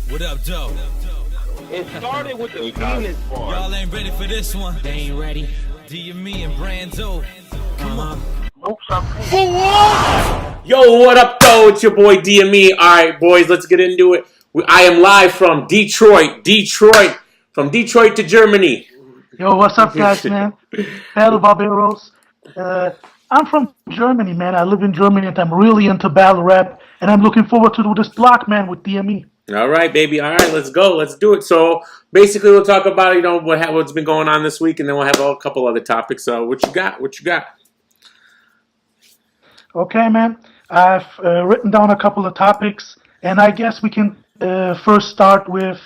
What up, Joe? It started with the penis part. Y'all ain't ready for this one. They ain't ready. DME and Brando. Come on. For what? Yo, what up, though? It's your boy DME. All right, boys, let's get into it. I am live from Detroit, from Detroit to Germany. Yo, what's up, guys, man? Hello, Barbaros. I'm from Germany, man. I live in Germany, and I'm really into battle rap, and I'm looking forward to do this block, man, with DME. All right, baby. All right, let's go. Let's do it. So basically, we'll talk about what's been going on this week, and then we'll have a couple other topics. So what you got? Okay, man. I've written down a couple of topics, and I guess we can first start with.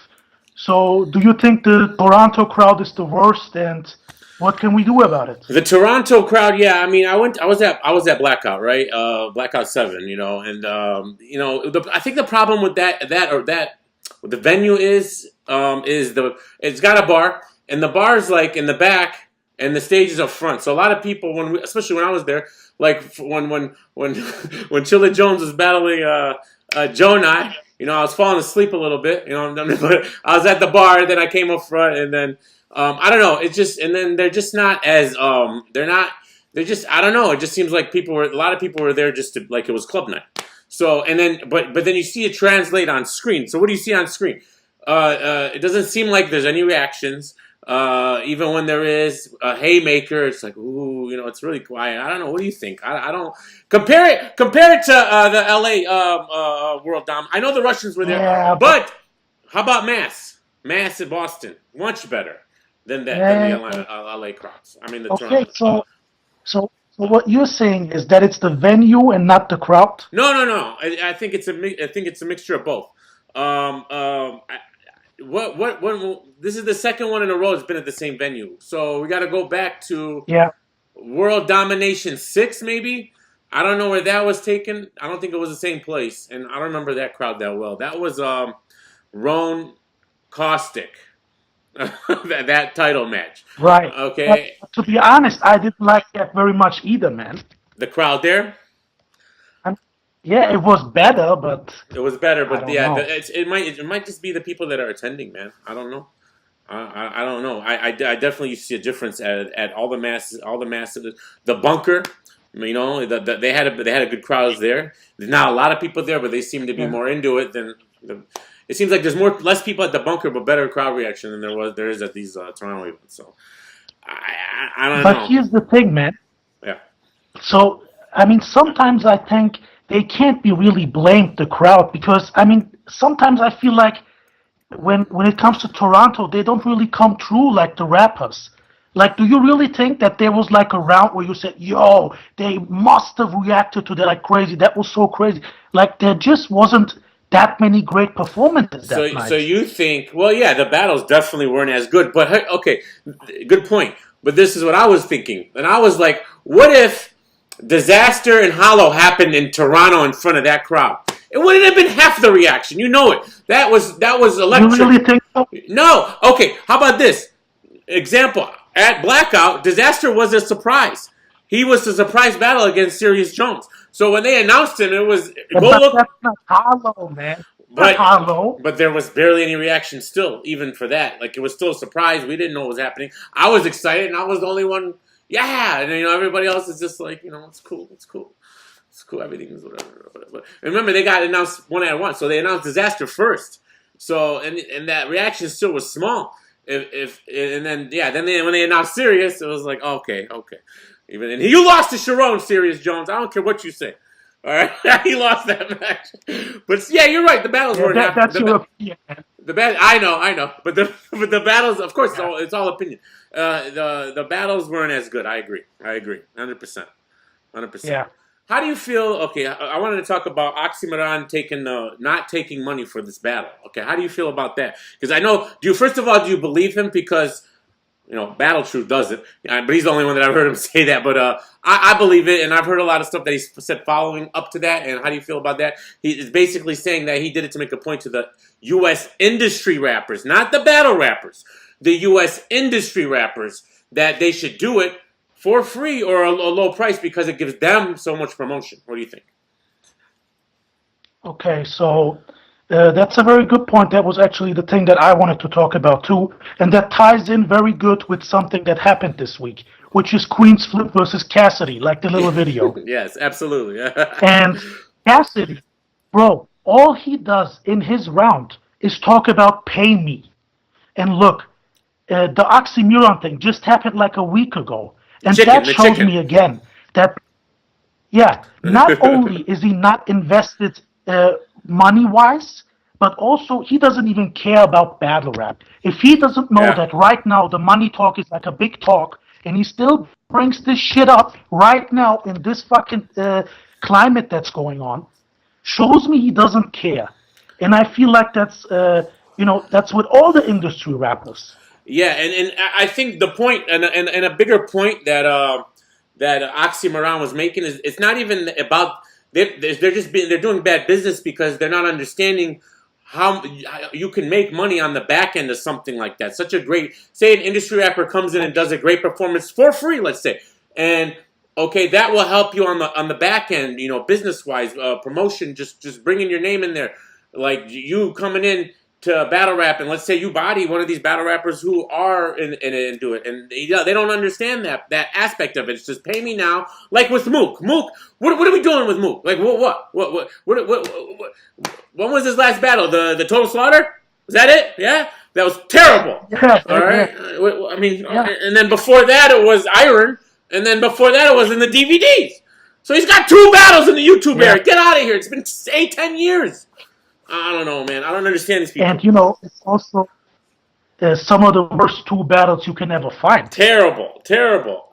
So, do you think the Toronto crowd is the worst, and what can we do about it? The Toronto crowd, yeah. I mean, I was at Blackout, right? Blackout 7, and I think the problem with what the venue is it's got a bar, and the bar's like in the back, and the stage is up front. So a lot of people, especially when I was there, like when Chilla Jones was battling Jonai. I was falling asleep a little bit, but I was at the bar, then I came up front, and then, I don't know, and then they're just not as, I don't know, it just seems like a lot of people were there just to, like it was club night. So, and then, but then you see it translate on screen. So what do you see on screen? It doesn't seem like there's any reactions. Even when there is a haymaker, it's like, ooh, it's really quiet. I don't know. What do you think? I don't compare it to the LA World Dom. I know the Russians were there, but how about Mass in Boston? Much better than the LA crowds. I mean, the Toronto. So what you're saying is that it's the venue and not the crowd? No. I think it's a mixture of both. This is the second one in a row it's been at the same venue. So we got to go back to World Domination 6, maybe. I don't know where that was taken. I don't think it was the same place, and I don't remember that crowd that well. That was Roan Caustic, that title match. Right. Okay. But to be honest, I didn't like that very much either, man. The crowd there. Yeah, it was better, but it was better, but yeah, it might just be the people that are attending, man. I don't know. I don't know. I definitely see a difference at all the masses, the bunker. They had a good crowds there. There's not a lot of people there, but they seem to be more into it than it seems like there's less people at the bunker, but better crowd reaction than there is at these Toronto events. So I don't know. But here's the thing, man. Yeah. So I mean, sometimes I think they can't be really blamed, the crowd, because I mean, sometimes I feel like when it comes to Toronto, they don't really come through like the rappers. Like, do you really think that there was like a round where you said, yo, they must have reacted to that like crazy? That was so crazy. Like, there just wasn't that many great performances that night. So you think, well, yeah, the battles definitely weren't as good. But, okay, good point. But this is what I was thinking. And I was like, what if Disaster and Hollow happened in Toronto in front of that crowd? It wouldn't have been half the reaction. You know it. That was electric. You really think so? No. Okay, how about this? Example. At Blackout, Disaster was a surprise. He was the surprise battle against Serious Jones. So when they announced him, it was... That's not Hollow, man. But there was barely any reaction still, even for that. Like, it was still a surprise. We didn't know what was happening. I was excited, and I was the only one... Yeah, and everybody else is just like, it's cool, everything is whatever. But remember, they got announced one at once, so they announced Disaster first. So and that reaction still was small. When they announced Serious, it was like okay. And you lost to Sharon, Serious Jones. I don't care what you say. All right, he lost that match. But yeah, you're right. The battles weren't. That's your opinion. I know, but the battles, of course, it's all opinion. The battles weren't as good. I agree, 100%. Yeah. How do you feel? Okay, I wanted to talk about Oxymoron not taking money for this battle. Okay, how do you feel about that? Because I know, first of all, do you believe him? Because Battle Truth does it, but he's the only one that I've heard him say that. But I believe it, and I've heard a lot of stuff that he's said following up to that. And how do you feel about that? He is basically saying that he did it to make a point to the U.S. industry rappers, not the battle rappers, the U.S. industry rappers, that they should do it for free or a low price because it gives them so much promotion. What do you think? Okay, so That's a very good point. That was actually the thing that I wanted to talk about too, and that ties in very good with something that happened this week, which is Queen's Flip versus Cassidy, like the little video. Yes, absolutely. And Cassidy, bro, all he does in his round is talk about pay me. And look, the oxymoron thing just happened like a week ago, and that shows me again that, yeah, not only is he not invested money-wise, but also he doesn't even care about battle rap. If he doesn't know that right now the money talk is like a big talk, and he still brings this shit up right now in this fucking climate that's going on, shows me he doesn't care. And I feel like that's that's with all the industry rappers. Yeah, and I think the point and a bigger point that that Oxymoron was making is it's not even about they're doing bad business because they're not understanding how you can make money on the back end of something like that. Such a great, say an industry rapper comes in and does a great performance for free, let's say, and okay, that will help you on the back end, business wise, promotion, just bringing your name in there, like you coming in to battle rap, and let's say you body one of these battle rappers who are into it, and they don't understand that aspect of it. It's just pay me now, like with Mook. Mook, what are we doing with Mook? Like what? When was his last battle? The Total Slaughter? Was that it? Yeah, that was terrible. Yeah, all right. I mean, and then before that it was Iron, and then before that it was in the DVDs. So he's got 2 battles in the YouTube era. Get out of here! It's been 10 years. I don't know, man. I don't understand these people. And, it's also some of the worst 2 battles you can ever find. Terrible.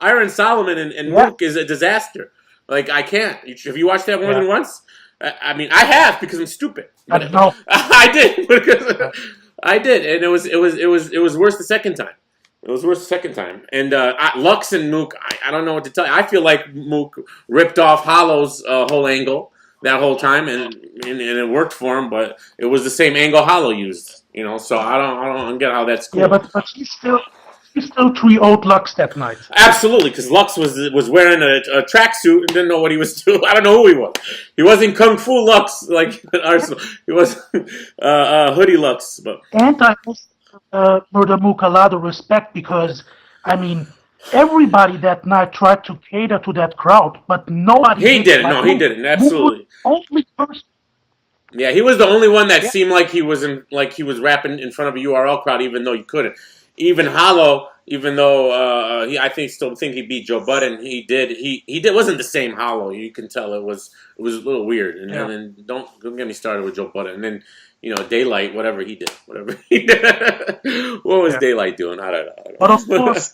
Armand Solomon and Mook is a disaster. Like, I can't. Have you watched that more than once? I mean, I have because I'm stupid. No. I did. Because I did, and it was worse the second time. It was worse the second time. And Lux and Mook, I don't know what to tell you. I feel like Mook ripped off Hollow's whole angle that whole time, and it worked for him, but it was the same angle Hollow used, so I don't get how that's cool. Yeah, but he still 3-0'd Lux that night. Absolutely, because Lux was wearing a tracksuit and didn't know what he was doing. I don't know who he was. He wasn't Kung Fu Lux like Arsenal. He was Hoodie Lux. But and I also Murder Mook a lot of respect because, I mean, everybody that night tried to cater to that crowd, but nobody. He didn't. No, he didn't. Absolutely. Only person. Yeah, he was the only one that seemed like he was rapping in front of a URL crowd, even though he couldn't. Even Hollow, even though I still think he beat Joe Budden, he did. He wasn't the same Hollow. You can tell it was a little weird. And then don't get me started with Joe Budden. And then Daylight, whatever he did. What was Daylight doing? I don't know. But of course.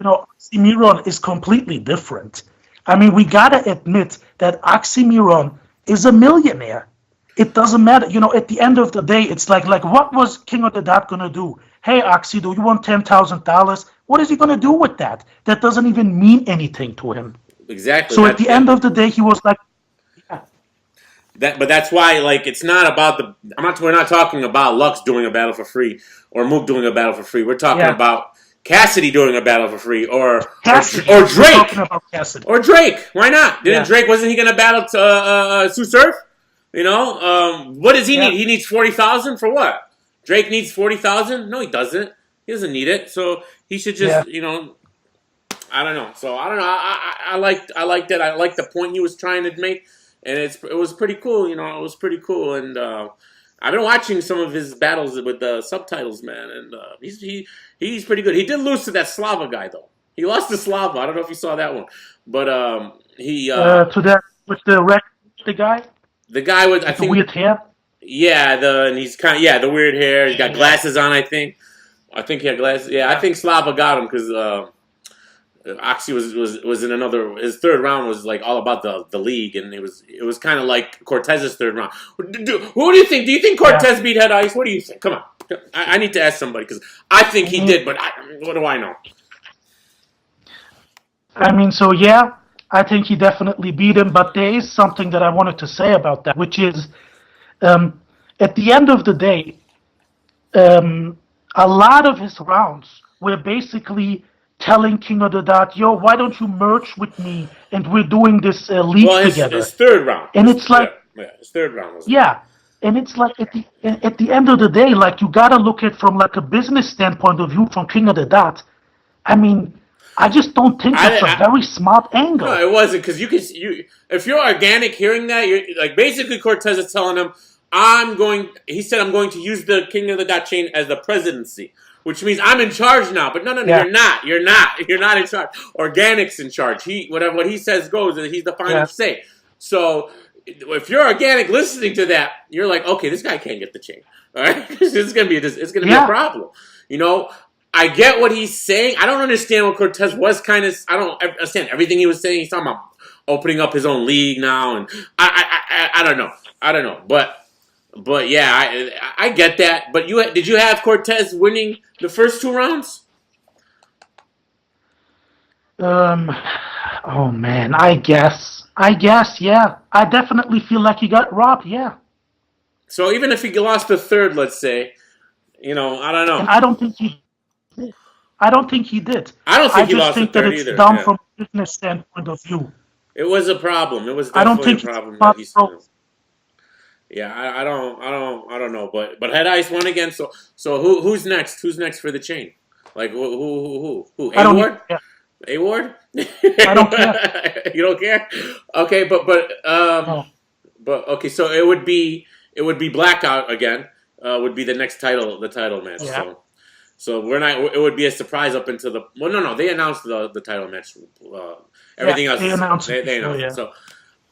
Oxymoron is completely different. I mean, we gotta admit that Oxymoron is a millionaire. It doesn't matter. At the end of the day, it's like what was King of the Dot gonna do? Hey, Oxy, do you want $10,000? What is he gonna do with that? That doesn't even mean anything to him. Exactly. So at the end of the day, he was like, But that's why, it's not about we're not talking about Lux doing a battle for free or Mook doing a battle for free. We're talking about Cassidy doing a battle for free, or Drake, or Drake. Why not? Wasn't he going to battle Sue Surf? What does he need? He needs 40,000 for what? Drake needs 40,000? No, he doesn't. He doesn't need it. So he should just, I don't know. So I don't know. I liked that. I liked the point he was trying to make, and it was pretty cool. It was pretty cool, and I've been watching some of his battles with the subtitles, man, and he's pretty good. He did lose to that Slava guy, though. He lost to Slava. I don't know if you saw that one, but he to that with the guy. The guy with the weird hair. Yeah, and he's the weird hair. He's got glasses on. I think he had glasses. Yeah, I think Slava got him because Oxy was in another. His third round was all about the league, and it was kind of like Cortez's third round. Who do you think? Do you think Cortez beat Head Ice? What do you think? Come on, I need to ask somebody because I think he did, but what do I know? I mean, I think he definitely beat him, but there is something that I wanted to say about that, which is, at the end of the day, a lot of his rounds were basically telling King of the Dot, yo, why don't you merge with me and we're doing this league together. His third round. And it's like... his third round was... Yeah. and it's like at the end of the day, like you gotta look at from like a business standpoint of view from King of the Dot. I mean, I just don't think that's a very smart angle. No, it wasn't because if you're organic hearing that, you're like basically Cortez is telling him, he said I'm going to use the King of the Dot chain as the presidency, which means I'm in charge now. But no, Yeah. you're not in charge. Organic's in charge. What he says goes, and he's the final say. So if you're organic listening to that, you're like, okay, this guy can't get the chain. All right, it's gonna be a problem. You know, I get what he's saying. I don't understand what Cortez was kind of. I don't understand everything he was saying. He's talking about opening up his own league now, and I don't know, but yeah, I get that. But did you have Cortez winning the first 2 rounds? Oh man, I guess, yeah. I definitely feel like he got robbed, yeah. So even if he lost the third, let's say, I don't know. And I don't think he did. I don't think he lost the third it's either. dumb from a business standpoint of view. It was a problem. It was I don't definitely think a problem. it's smart. Yeah, I don't know. But Head Ice won again. So who's next? Who's next for the chain? Like who? I don't A-Ward? care. A-Ward? I don't care. You don't care? Okay, No. but okay. So it would be Blackout again. Would be the next title match. Yeah. So we're not. It would be a surprise up until the. Well, no. They announced the title match. Everything else. They announced it. They announced it. So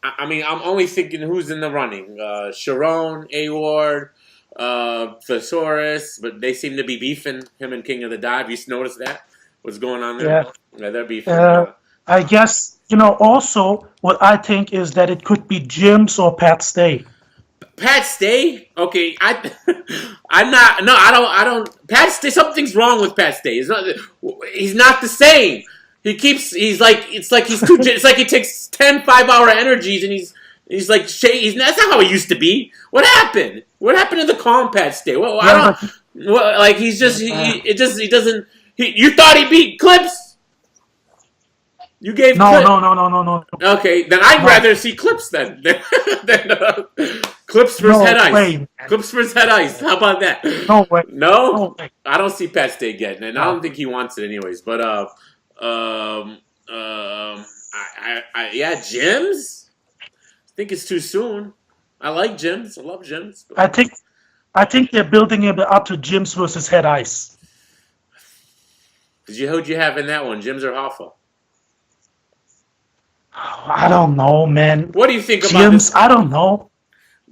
I mean, I'm only thinking who's in the running. Sharon, A-Ward, Thesaurus, but they seem to be beefing him and King of the Dive. You noticed that? What's going on there? Yeah, they're beefing. I guess, also what I think is that it could be Jim's or Pat Stay. Pat Stay? Okay, I don't. Pat Stay. Something's wrong with Pat Stay. He's not the same. It's like he takes 10 5-hour energies and he's like that's not how he used to be. What happened? What happened to the calm Pat Stay? Well, he's just he doesn't. You thought he beat Clips? You gave No. Okay, then I'd rather see Clips than Clips versus Head Ice. Way, Clips versus Head Ice. How about that? No way. No? No way. I don't see Pat Stay getting it, and I don't think he wants it anyways. But Jims. I think it's too soon. I like Jims. I love Jims. I think they're building it up to Jim's versus Head Ice. Who'd you have in that one, Jims or Hoffa? I don't know, man. What do you think about Jim's? this? I don't know.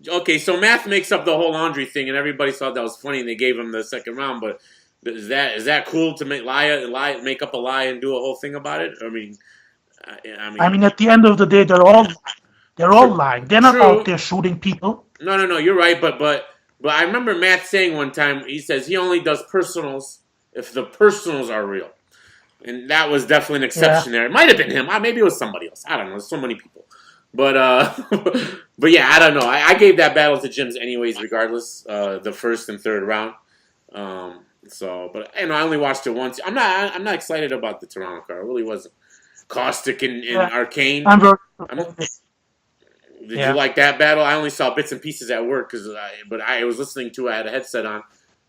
Okay, so Math makes up the whole laundry thing, and everybody thought that was funny, and they gave him the second round. But is that cool to make up a lie and do a whole thing about it? I mean, at the end of the day, they're all lying. They're not out there shooting people. No. You're right, but I remember Matt saying one time. He says he only does personals if the personals are real, and that was definitely an exception there. It might have been him. Maybe it was somebody else. I don't know. There's so many people. But but yeah, I don't know. I gave that battle to Jims anyways, regardless. The first and third round. But I only watched it once. I'm not excited about the Toronto card. I really wasn't. Caustic and Arcane. Did you like that battle? I only saw bits and pieces at work but I was listening to it. I had a headset on,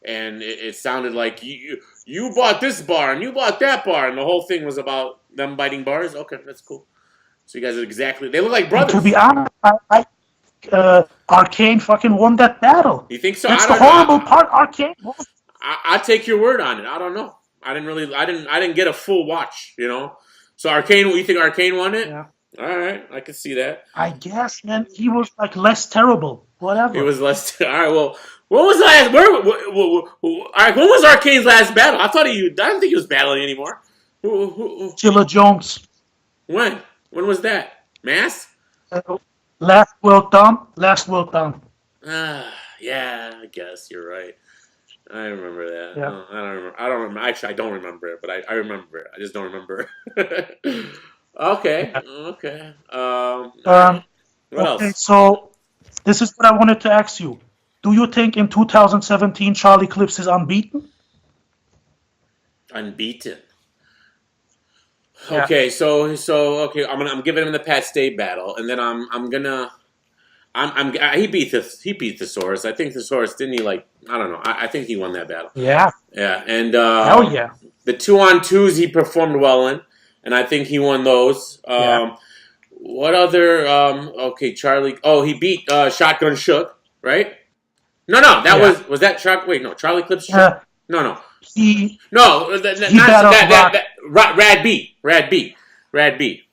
and it sounded like you bought this bar and you bought that bar, and the whole thing was about them biting bars. Okay, that's cool. So you guys are they look like brothers. To be honest, Arcane fucking won that battle. You think so? That's the horrible part. Arcane won. I take your word on it. I don't know. I didn't get a full watch. So Arcane, you think Arcane won it? Yeah. All right, I can see that. I guess, man, he was like less terrible. Whatever. He was less. All right. Well, when was Arcane's last battle? I don't think he was battling anymore. Chilla Jones. When? When was that? Mass? Last World Down. Yeah, I guess you're right. I remember that. Yeah. I don't remember. Actually, I don't remember it, but I remember it. I just don't remember it. Okay. What else? So this is what I wanted to ask you. Do you think in 2017 Charlie Clips is unbeaten? Unbeaten. Yeah. Okay, so okay, I'm giving him the Pat Stay battle, and then I'm gonna he beat the Thesaurus. I think Thesaurus didn't he like I don't know. I think he won that battle. Yeah. Yeah, and Hell yeah. the 2-on-2s he performed well in, and I think he won those. Yeah. What other? Okay, Charlie. Oh, he beat Shotgun Shook, right? No, that Yeah. was that Shock. Wait, no, Charlie Clips Shook. No. He No, he battled Rad B.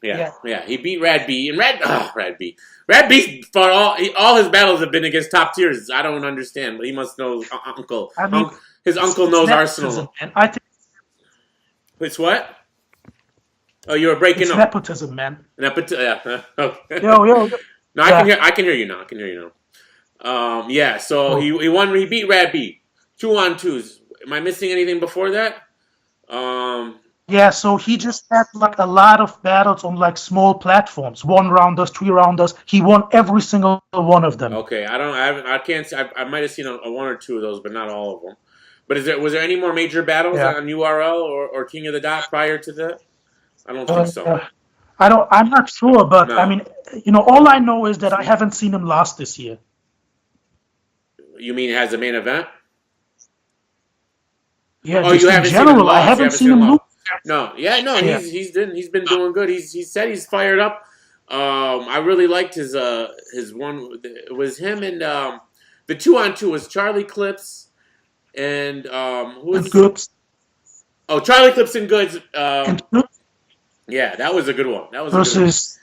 Yeah. He beat Rad B and Rad B. Rad B fought all his battles have been against top tiers. I don't understand, but he must know Uncle. I mean, His uncle knows Arsenal. And I think It's what? Oh, you were breaking it's up. nepotism, man. Yeah. Okay. Yo. No, I can hear you now. Yeah. So he won. He beat Rad B. 2-on-2s. Am I missing anything before that? Yeah, so he just had like a lot of battles on like small platforms, 1-rounders, 3-rounders. He won every single one of them. Okay, I can't. I might have seen a one or two of those, but not all of them. But was there any more major battles on URL or King of the Dot prior to that? I don't think so. I'm not sure, but No. I mean, all I know is that I haven't seen him last this year. You mean as a main event? Yeah, Oh, just you in haven't general, seen him I lost. haven't seen him lost. lose. No, Yeah. he's been doing good. He said he's fired up. I really liked his one. It was him and the 2-on-2 was Charlie Clips and who was Good. Oh, Charlie Clips and Goods. And good Yeah, that was a good one. That was versus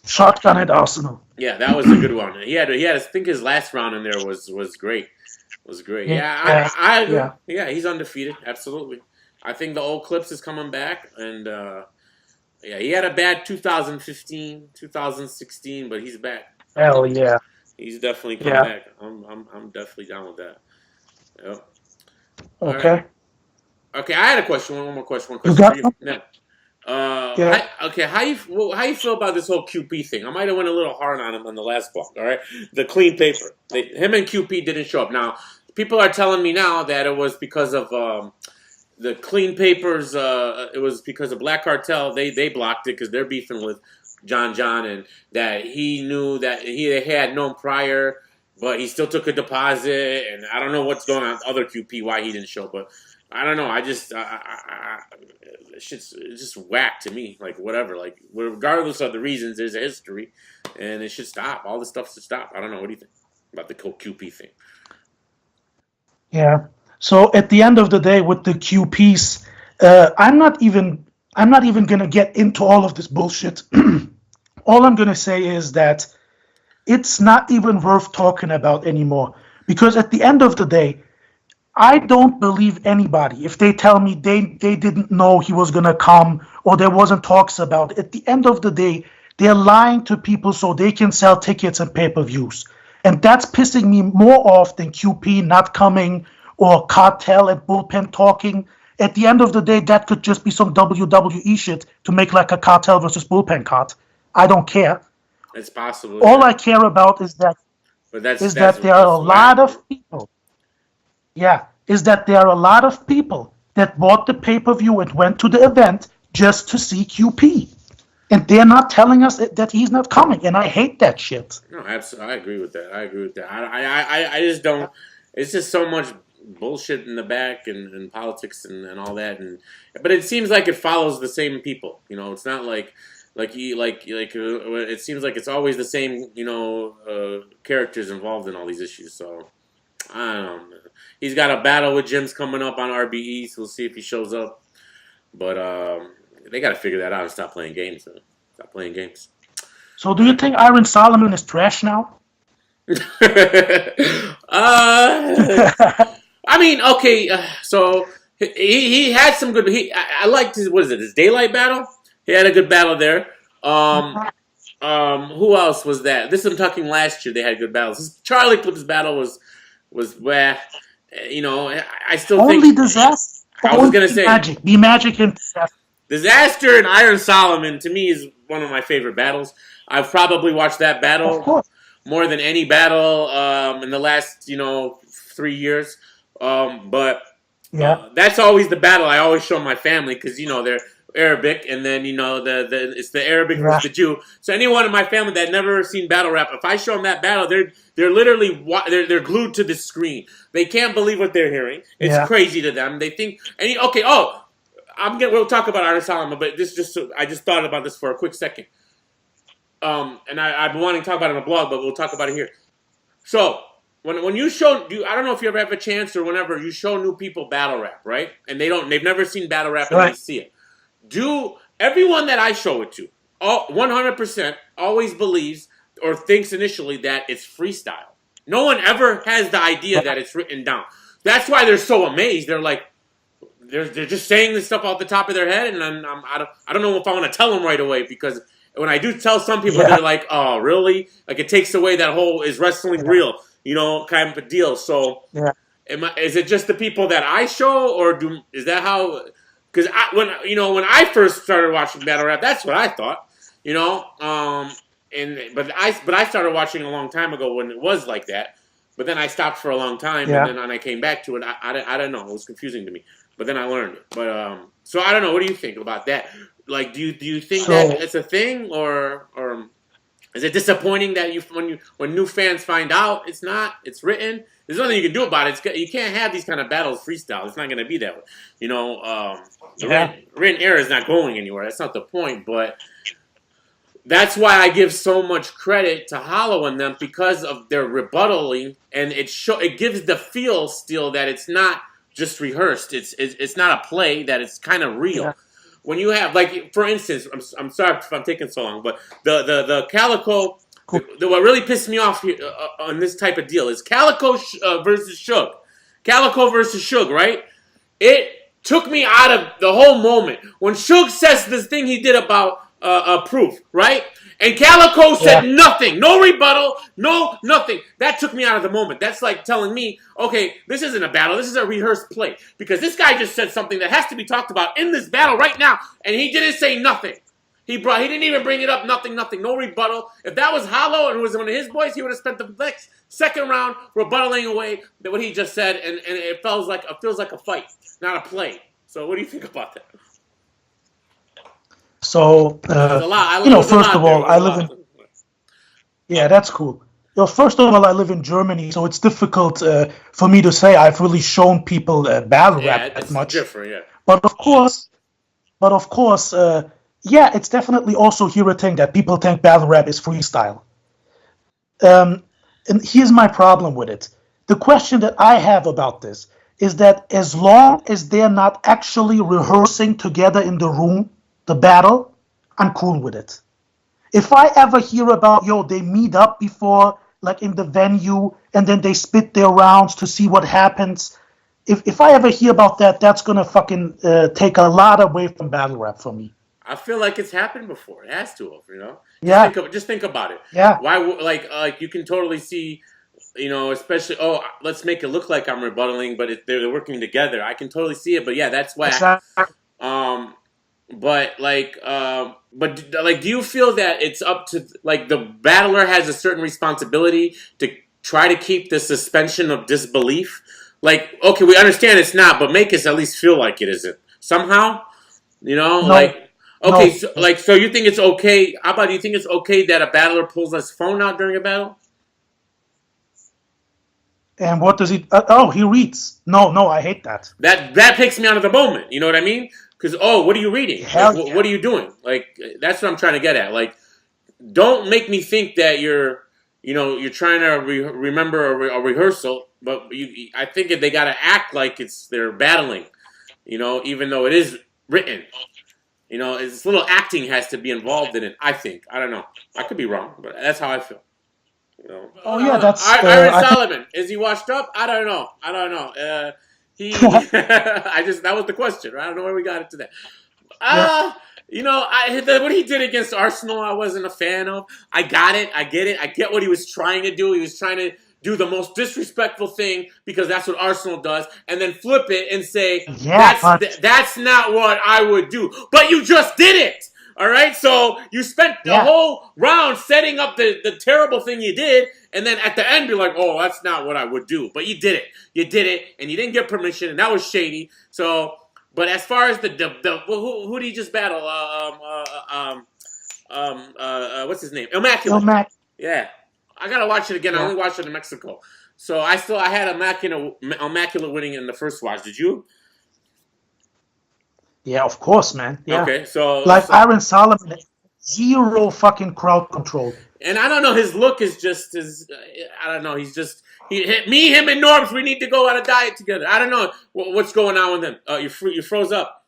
Shotgun at Arsenal. Yeah, that was a good one. He had. I think his last round in there was great. Was great. Yeah, I agree. Yeah, he's undefeated. Absolutely. I think the old Clips is coming back, and he had a bad 2015, 2016, but he's back. Hell yeah. He's definitely coming back. I'm definitely down with that. Yep. Okay. Right. Okay, I had a question. One more question. You got for you. some? No. Yeah. How you feel about this whole QP thing? I might have went a little hard on him on the last block. All right, the clean paper. Him and QP didn't show up. Now people are telling me now that it was because of the clean papers. It was because of Black Cartel. They blocked it because they're beefing with John, and that he knew that he had known prior, but he still took a deposit. And I don't know what's going on with other QP why he didn't show, but. I don't know. I just, it's just whack to me. Like whatever. Like regardless of the reasons, there's a history, and it should stop. All this stuff should stop. I don't know. What do you think about the QP thing? Yeah. So at the end of the day, with the QPs, I'm not even gonna get into all of this bullshit. All I'm gonna say is that it's not even worth talking about anymore, because at the end of the day, I don't believe anybody if they tell me they didn't know he was going to come or there wasn't talks about it. At the end of the day, they're lying to people so they can sell tickets and pay-per-views. And that's pissing me more off than QP not coming or Cartel at Bullpen talking. At the end of the day, that could just be some WWE shit to make like a Cartel versus Bullpen card. I don't care. It's possible. All I care about is that there are a lot of people. Yeah, is that there are a lot of people that bought the pay-per-view and went to the event just to see QP. And they're not telling us that he's not coming, and I hate that shit. No, absolutely. I agree with that. I just don't. It's just so much bullshit in the back and politics and all that. But it seems like it follows the same people. It's not like it seems like it's always the same. Characters involved in all these issues. So I don't know. He's got a battle with Jim's coming up on RBE, so we'll see if he shows up. But they got to figure that out and stop playing games. Stop playing games. So do you think Armand Solomon is trash now? I mean, okay. So he had some good. I liked his. What is it? His daylight battle. He had a good battle there. Who else was that? This I'm talking last year. They had good battles. His Charlie Clips battle was where. I still only think disaster. I was gonna say Magic. Be Magic and Disaster and Iron Solomon to me is one of my favorite battles. I've probably watched that battle more than any battle in the last 3 years. But that's always the battle I always show my family because Arabic, and then it's the Arabic versus Yeah. the Jew. So anyone in my family that never seen battle rap, if I show them that battle, they're literally they're glued to the screen. They can't believe what they're hearing. It's Yeah. crazy to them. They think we'll talk about Armand Solomon, but I just thought about this for a quick second. And I've been wanting to talk about it on the blog, but we'll talk about it here. So when you I don't know if you ever have a chance or whenever you show new people battle rap, right? And they've never seen battle rap and Right. they see it. Everyone that I show it to, 100% always believes or thinks initially that it's freestyle. No one ever has the idea that it's written down. That's why they're so amazed. They're like, they're just saying this stuff off the top of their head, and I don't know if I want to tell them right away, because when I do tell some people, they're like, oh, really? Like, it takes away that whole, is wrestling real, kind of a deal. So, is it just the people that I show, or is that how? Because when I first started watching battle rap, that's what I thought, but I started watching a long time ago when it was like that. But then I stopped for a long time, and then when I came back to it, I don't know, it was confusing to me. But then I learned it. But so I don't know. What do you think about that? Like, do you think that it's a thing, or is it disappointing that when new fans find out it's not, it's written? There's nothing you can do about it. You can't have these kind of battles freestyle. It's not going to be that way. The written era is not going anywhere. That's not the point. But that's why I give so much credit to Hollow and them, because of their rebuttaling, and it gives the feel still that it's not just rehearsed. It's not a play, that it's kind of real. Yeah. When you have, like, for instance, I'm sorry if I'm taking so long, but the Calico, cool. What really pissed me off here, on this type of deal is Calico versus Suge. Calico versus Suge, right? It took me out of the whole moment. When Suge says this thing he did about proof, right? And Calico said nothing. No rebuttal. No, nothing. That took me out of the moment. That's like telling me, okay, this isn't a battle. This is a rehearsed play. Because this guy just said something that has to be talked about in this battle right now. And he didn't say nothing. He didn't even bring it up. Nothing. No rebuttal. If that was Hollow and it was one of his boys, he would have spent the next second round rebuttaling away what he just said. And it feels like a fight, not a play. So what do you think about that? So, first of all, I live in... Yeah, that's cool. First of all, I live in Germany, so it's difficult for me to say I've really shown people battle rap that much. Different, yeah. But of course, it's definitely also here a thing that people think battle rap is freestyle. And here's my problem with it. The question that I have about this is that as long as they're not actually rehearsing together in the room, the battle, I'm cool with it. If I ever hear about, they meet up before, like in the venue, and then they spit their rounds to see what happens. If I ever hear about that, that's going to fucking take a lot away from battle rap for me. I feel like it's happened before. It has to have, Yeah. Just think about it. Yeah. Why, like you can totally see, especially, let's make it look like I'm rebuttaling, but they're working together. I can totally see it, but yeah, that's why. Exactly. Do you feel that it's up to, like, the battler has a certain responsibility to try to keep the suspension of disbelief? Like, okay, we understand it's not, but make us at least feel like it isn't somehow. No. Okay, no. So you think it's okay? How about, do you think it's okay that a battler pulls his phone out during a battle? And what does he? He reads. No, I hate that. That takes me out of the moment. You know what I mean? Because, what are you reading? Like, what are you doing? Like, that's what I'm trying to get at. Like, don't make me think that you're trying to remember a rehearsal, but I think they got to act like they're battling, even though it is written. It's little acting has to be involved in it, I think. I don't know. I could be wrong, but that's how I feel. Oh, yeah, that's... Armand Solomon, is he washed up? I don't know. That was the question, right? I don't know where we got it to that. What he did against Arsenal, I wasn't a fan of. I got it. I get it. I get what he was trying to do. He was trying to do the most disrespectful thing, because that's what Arsenal does, and then flip it and say, that's not what I would do. But you just did it. All right, so you spent the whole round setting up the terrible thing you did, and then at the end be like, oh, that's not what I would do. But you did it. You did it, and you didn't get permission, and that was shady. So But as far as the who did he just battle? What's his name? Immaculate. Yeah, I gotta watch it again. I only watched it in Mexico, so I had Immaculate winning in the first watch. Did you? Yeah, of course, man. Yeah. Okay, so Armand Solomon, zero fucking crowd control. And I don't know, his look is just I don't know. He's just him and Norbs. We need to go on a diet together. I don't know what's going on with him. You froze up.